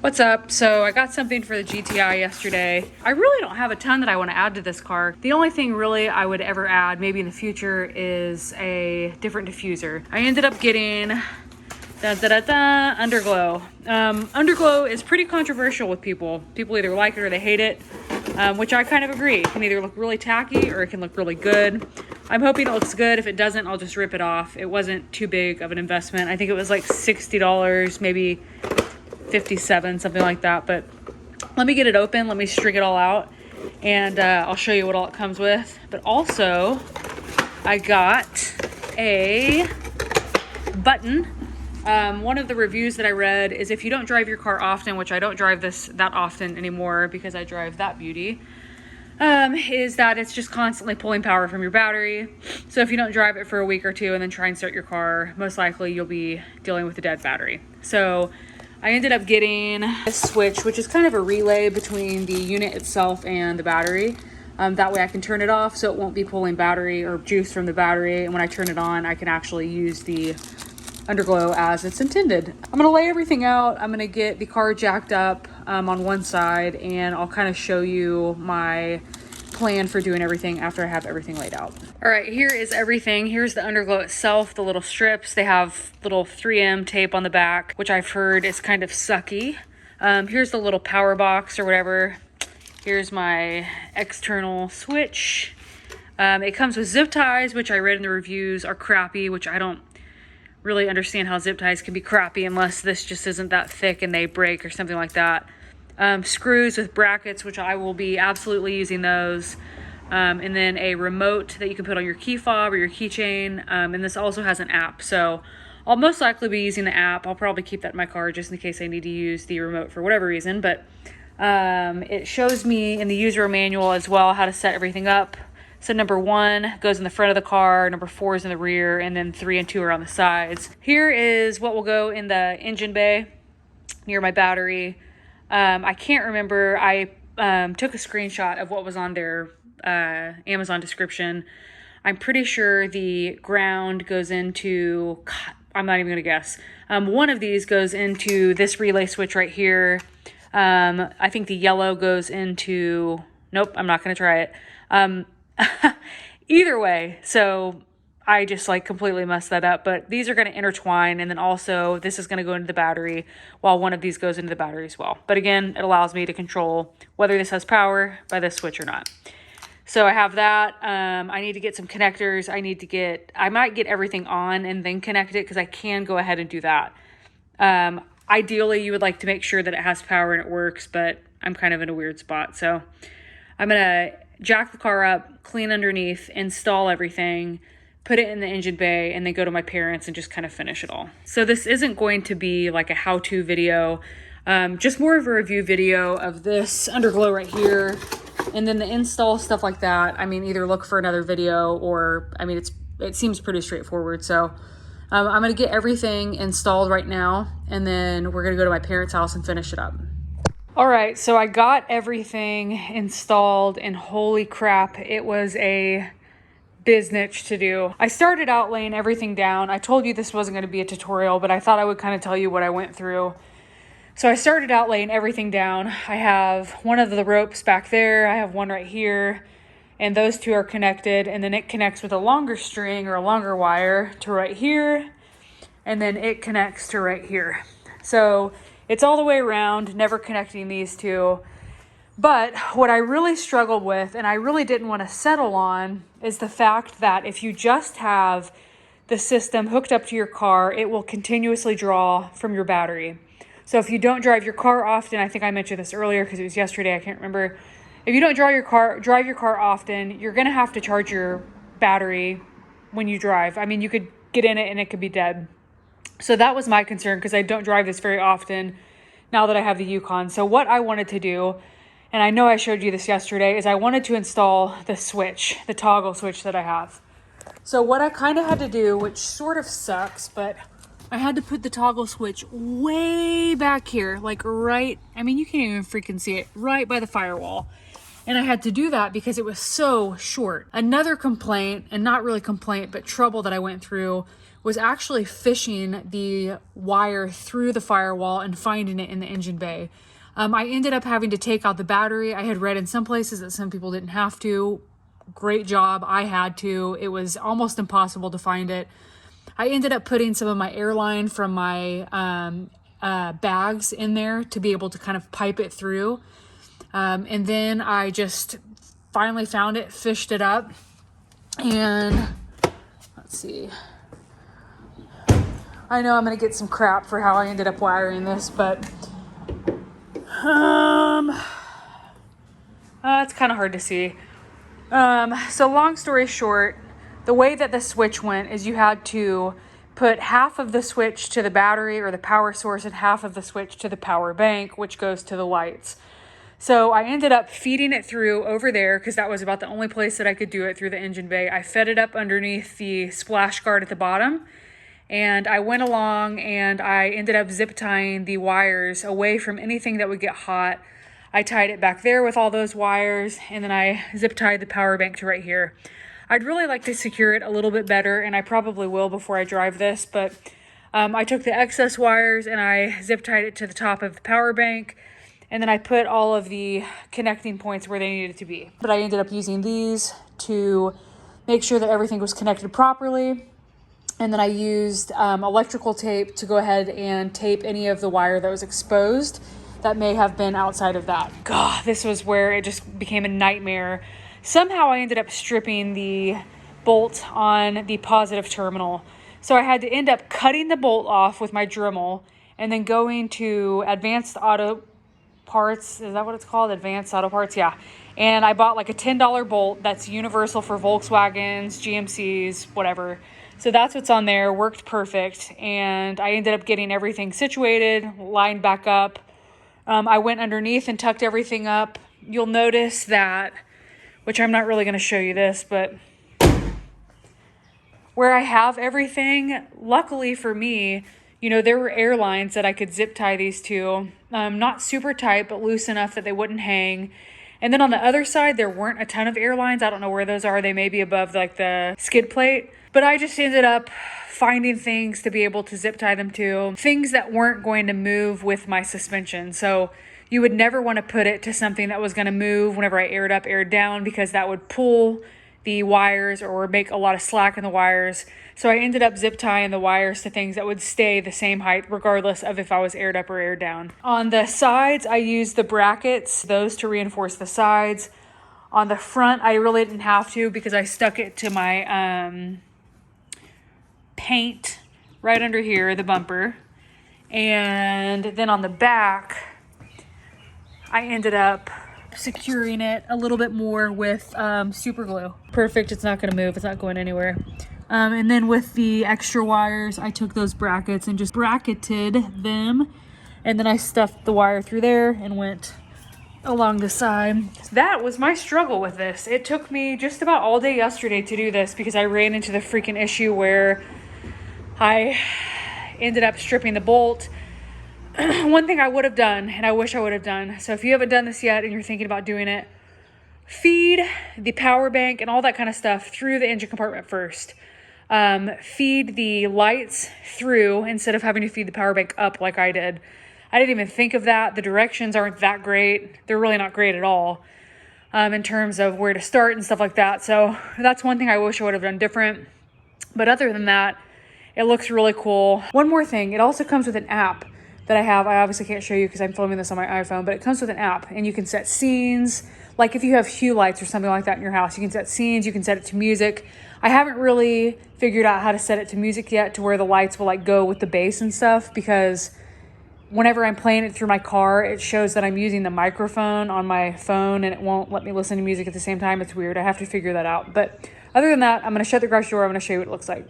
What's up? So I got something for the GTI yesterday. I really don't have a ton that I want to add to this car. The only thing really I would ever add, maybe in the future, is a different diffuser. I ended up getting Underglow. Underglow is pretty controversial with people. People either like it or they hate it, which I kind of agree. It can either look really tacky or it can look really good. I'm hoping it looks good. If it doesn't, I'll just rip it off. It wasn't too big of an investment. I think it was like $60, maybe 57, something like that. But let me get it open, let me string it all out, and I'll show you what all it comes with. But also I got a button. One of the reviews that I read is if you don't drive your car often, which I don't drive this that often anymore because I drive that beauty, is that it's just constantly pulling power from your battery. So if you don't drive it for a week or two and then try and start your car, most likely you'll be dealing with a dead battery. So I ended up getting a switch, which is kind of a relay between the unit itself and the battery. That way I can turn it off so it won't be pulling battery or juice from the battery. And when I turn it on, I can actually use the Underglow as it's intended. I'm gonna lay everything out. I'm gonna get the car jacked up on one side, and I'll kind of show you my plan for doing everything after I have everything laid out. All right, here is everything. Here's the Underglow itself, the little strips. They have little 3M tape on the back, which I've heard is kind of sucky. Here's the little power box or whatever. Here's my external switch. It comes with zip ties, which I read in the reviews are crappy, which I don't really understand how zip ties can be crappy unless this just isn't that thick and they break or something like that. Screws with brackets, which I will be absolutely using those. And then a remote that you can put on your key fob or your keychain. And this also has an app. So I'll most likely be using the app. I'll probably keep that in my car just in case I need to use the remote for whatever reason. But it shows me in the user manual as well how to set everything up. So number 1 goes in the front of the car, number 4 is in the rear, and then 3 and 2 are on the sides. Here is what will go in the engine bay near my battery. I can't remember. I took a screenshot of what was on their Amazon description. I'm pretty sure the ground goes into, God, I'm not even gonna guess. One of these goes into this relay switch right here. I think the yellow goes into, nope, I'm not gonna try it. Either way, so I just like completely messed that up, but these are going to intertwine, and then also this is going to go into the battery while one of these goes into the battery as well. But again, it allows me to control whether this has power by this switch or not. So I have that. I need to get some connectors. I might get everything on and then connect it because I can go ahead and do that. Ideally, you would like to make sure that it has power and it works, but I'm kind of in a weird spot. So I'm going to jack the car up, clean underneath, install everything, put it in the engine bay, and then go to my parents and just kind of finish it all. So this isn't going to be like a how-to video, just more of a review video of this Underglow right here, and then the install, stuff like that. I mean, either look for another video or, I mean, it seems pretty straightforward. So I'm gonna get everything installed right now, and then we're gonna go to my parents' house and finish it up. All right, so I got everything installed, and holy crap, it was a biznitch to do. I started out laying everything down. I told you this wasn't going to be a tutorial, but I thought I would kind of tell you what I went through. So I started out laying everything down. I have one of the ropes back there. I have one right here, and those two are connected, and then it connects with a longer string or a longer wire to right here, and then it connects to right here. So it's all the way around, never connecting these two. But what I really struggled with, and I really didn't want to settle on, is the fact that if you just have the system hooked up to your car, it will continuously draw from your battery. So if you don't drive your car often, I think I mentioned this earlier because it was yesterday, I can't remember. If you don't drive your car often, you're going to have to charge your battery when you drive. I mean, you could get in it and it could be dead. So that was my concern because I don't drive this very often now that I have the Yukon. So what I wanted to do, and I know I showed you this yesterday, is I wanted to install the switch, the toggle switch that I have. So what I kind of had to do, which sort of sucks, but I had to put the toggle switch way back here, like right, I mean, you can't even freaking see it, right by the firewall. And I had to do that because it was so short. Another complaint, and not really complaint, but trouble that I went through, was actually fishing the wire through the firewall and finding it in the engine bay. I ended up having to take out the battery. I had read in some places that some people didn't have to. Great job. I had to. It was almost impossible to find it. I ended up putting some of my airline from my bags in there to be able to kind of pipe it through. And then I just finally found it, fished it up, and let's see. I know I'm going to get some crap for how I ended up wiring this, but it's kind of hard to see. So long story short, the way that the switch went is you had to put half of the switch to the battery or the power source and half of the switch to the power bank, which goes to the lights. So I ended up feeding it through over there because that was about the only place that I could do it, through the engine bay. I fed it up underneath the splash guard at the bottom, and I went along and I ended up zip tying the wires away from anything that would get hot. I tied it back there with all those wires, and then I zip tied the power bank to right here. I'd really like to secure it a little bit better, and I probably will before I drive this, but I took the excess wires and I zip tied it to the top of the power bank. And then I put all of the connecting points where they needed to be. But I ended up using these to make sure that everything was connected properly. And then I used electrical tape to go ahead and tape any of the wire that was exposed that may have been outside of that. God, this was where it just became a nightmare. Somehow I ended up stripping the bolt on the positive terminal. So I had to end up cutting the bolt off with my Dremel and then going to Advanced Auto Parts. Is that what it's called? Advanced Auto Parts? Yeah. And I bought like a $10 bolt that's universal for Volkswagens, GMCs, whatever. So that's what's on there. Worked perfect. And I ended up getting everything situated, lined back up. I went underneath and tucked everything up. You'll notice that, which I'm not really going to show you this, but where I have everything, luckily for me, you know, there were airlines that I could zip tie these to. Not super tight, but loose enough that they wouldn't hang. And then on the other side, there weren't a ton of airlines. I don't know where those are. They may be above like the skid plate. But I just ended up finding things to be able to zip tie them to. Things that weren't going to move with my suspension. So you would never want to put it to something that was going to move whenever I aired up, aired down, because that would pull the wires or make a lot of slack in the wires. So I ended up zip tying the wires to things that would stay the same height regardless of if I was aired up or aired down. On the sides, I used the brackets, those to reinforce the sides. On the front, I really didn't have to because I stuck it to my paint right under here, the bumper. And then on the back, I ended up securing it a little bit more with super glue. Perfect. It's not going to move. It's not going anywhere. And then with the extra wires, I took those brackets and just bracketed them. And then I stuffed the wire through there and went along the side. That was my struggle with this. It took me just about all day yesterday to do this because I ran into the freaking issue where I ended up stripping the bolt. One thing I would have done, and I wish I would have done, so if you haven't done this yet and you're thinking about doing it, feed the power bank and all that kind of stuff through the engine compartment first. Feed the lights through instead of having to feed the power bank up like I did. I didn't even think of that. The directions aren't that great. They're really not great at all in terms of where to start and stuff like that. So that's one thing I wish I would have done different. But other than that, it looks really cool. One more thing, it also comes with an app that I have. I obviously can't show you because I'm filming this on my iPhone, but it comes with an app and you can set scenes. Like if you have hue lights or something like that in your house, you can set scenes, you can set it to music. I haven't really figured out how to set it to music yet to where the lights will like go with the bass and stuff, because whenever I'm playing it through my car, it shows that I'm using the microphone on my phone and it won't let me listen to music at the same time. It's weird. I have to figure that out. But other than that, I'm going to shut the garage door. I'm going to show you what it looks like.